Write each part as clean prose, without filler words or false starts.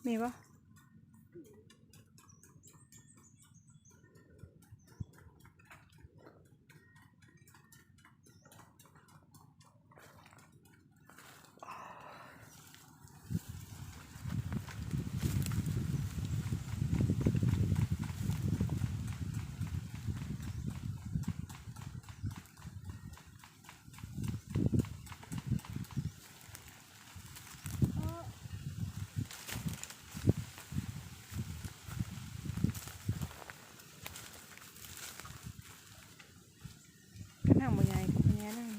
มีปะกระทั่งบ่ใหญ่กับแง่นั่ง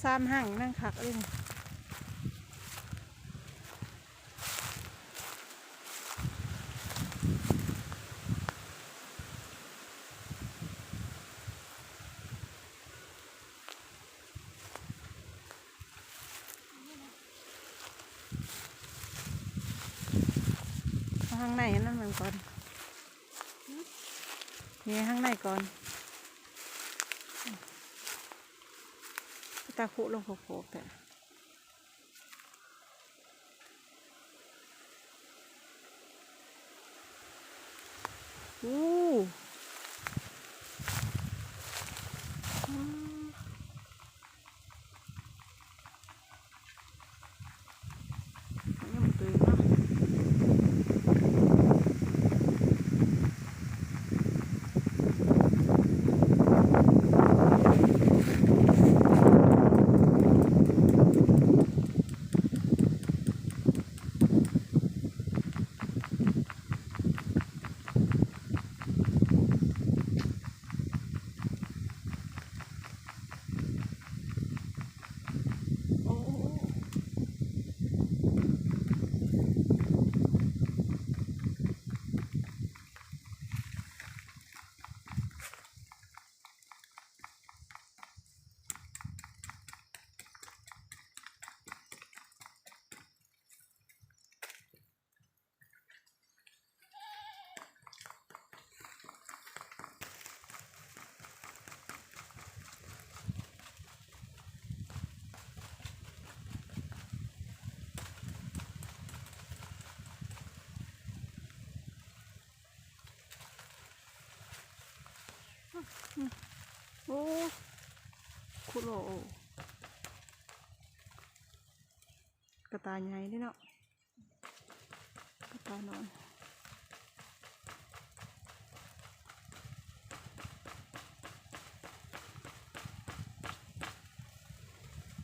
3 หั่งนั่งขักเองข้างในนั่นมันก่อนนี่ข้างในก่อนตาคุลงโขกแต่ยังมันตื่นเนาะโอ้คุโรกระต่ายใหญ่ด้วยเนาะกระต่ายน้อย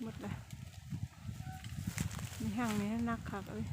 หมดเลย ห่างนี้นักคักเลย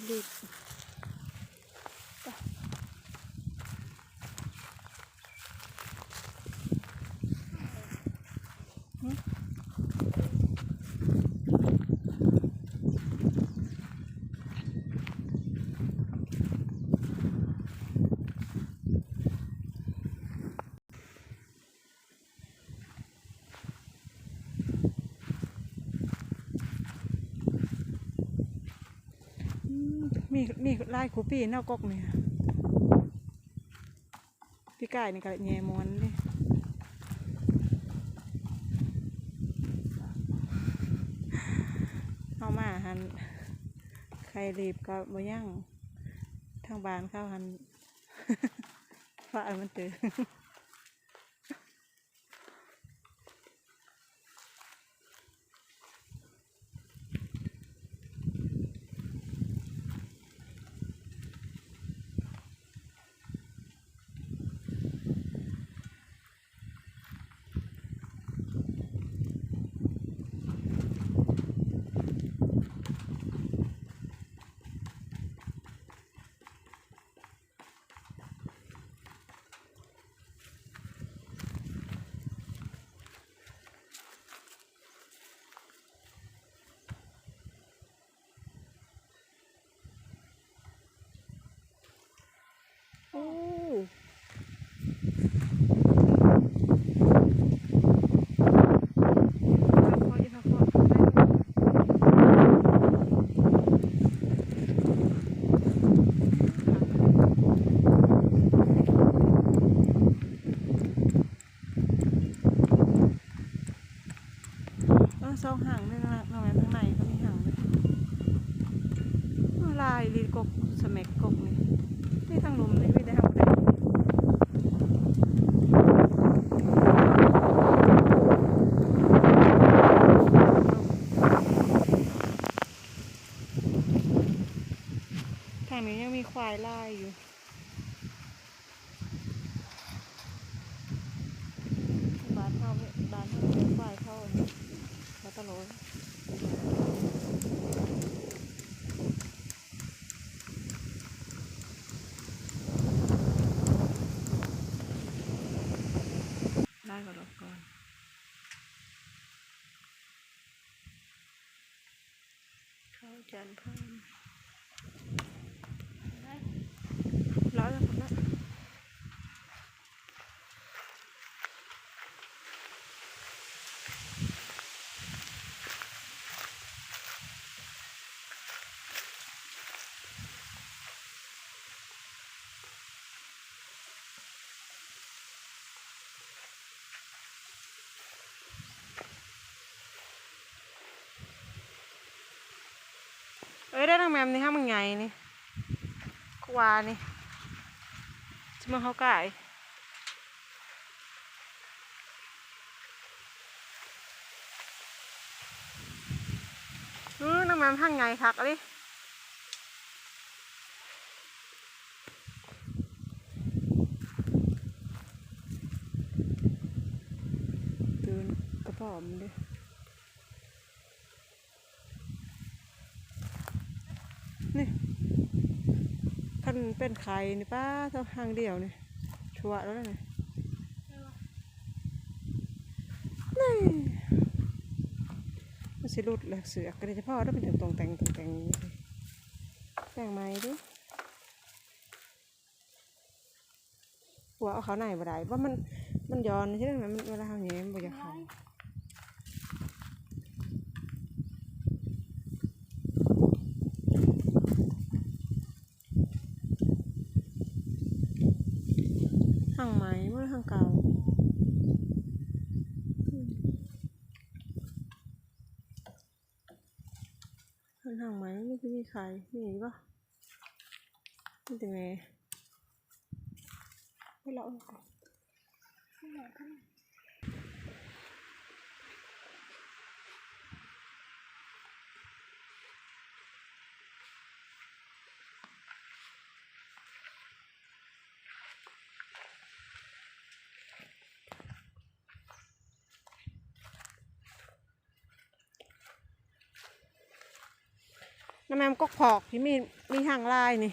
รีบมีลายคูปี้นอกกกเนี่ยพี่ไก่นี่ก็แง่ม้วนเลยเอามาหันใครรีบก็บ่ยั่งทางบ้านเข้าหัน ว่ามันตื่นโอ้ซองห่างเลยนะทำไมข้างในก็มีห่างเลยลายลีกกสมักกกนี่ทางลมเลยไม่ได้ทำอะไรทางนี้ยังมีควายไล่อยู่บ้านเขาเป็นควายเขามาตลอดได้ก่อนรอก่อนเข้าจานเพิ่มร้อยแล้วครับนะได้ทางแมมนี่ฮะมึงไงนี่กวานี่จะมาเขาไก่นางแมมทางไงคักอะไรตื่นกระป๋อมดินี่ท่านเป็นไข่นี่ป้าเท่าทางเดียวนี่ชัวร์แล้วนี่นี่มันสิรุดเลยเสือกก็ได้เฉพาะแล้วเป็นตรงแต่งแต่งไม้ดิ หัวเอาเขาไหนบ่ได้ว่ามันย้อนใช่ไหมมันเวลาเขาแง้มบ่อยากเขาห่างไหมเมื่อห่างเก่าห่างไหมไม่คือมีใครมีปะนี่แต่แม่ไม่ละก่อนน้ำแมมก็ขอกที่มีทางลายนี่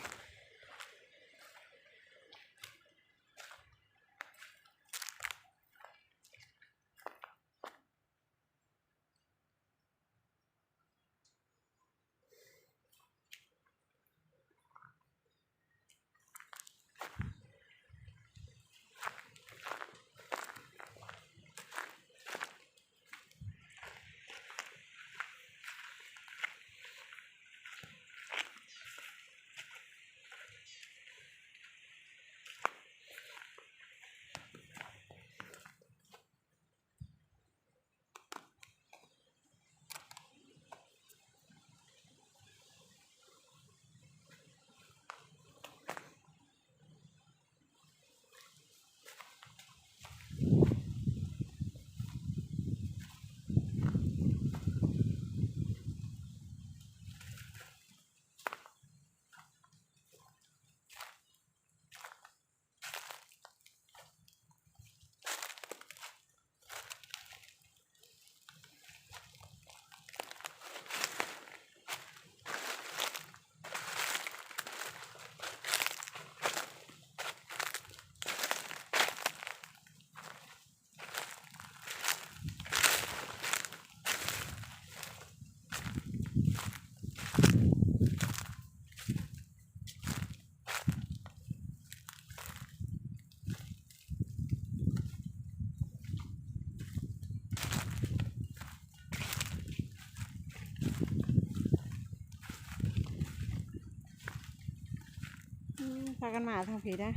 พากันมาทางผีได้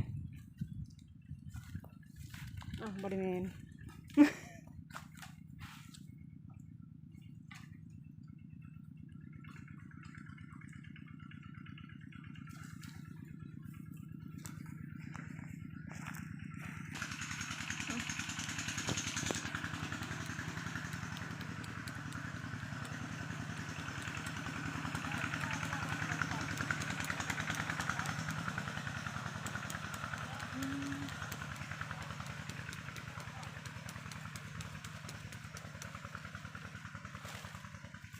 บริเวณ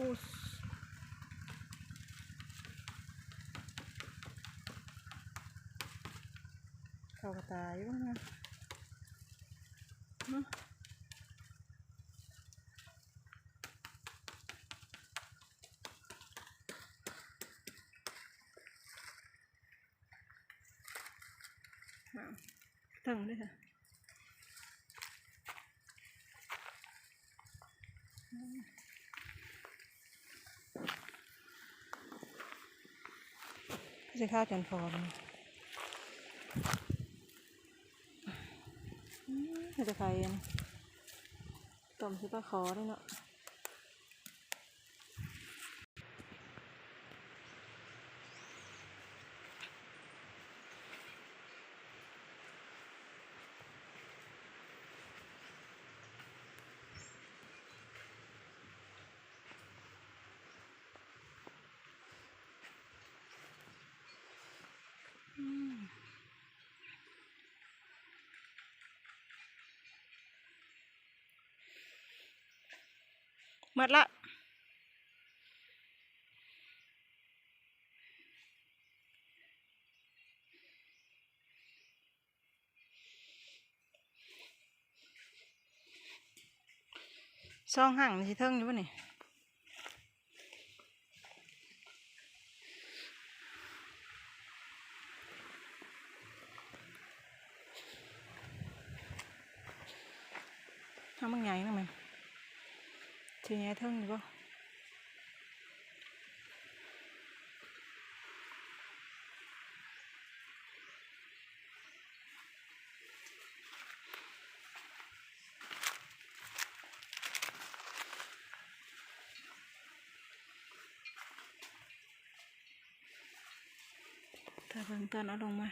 อุสเข้ากระตายบ้างนะตั้งด้วยค่ะจะข้าวจันทร์จะใครต้มซุปปลาคอได้เนาะหมดละซองห่างสิเทิงอยู่ป่ะนี่ ห้ามันใหญ่นะมันทีนี้เท่านี้ก็ถ้าเบิ่งตอนเอาลงมา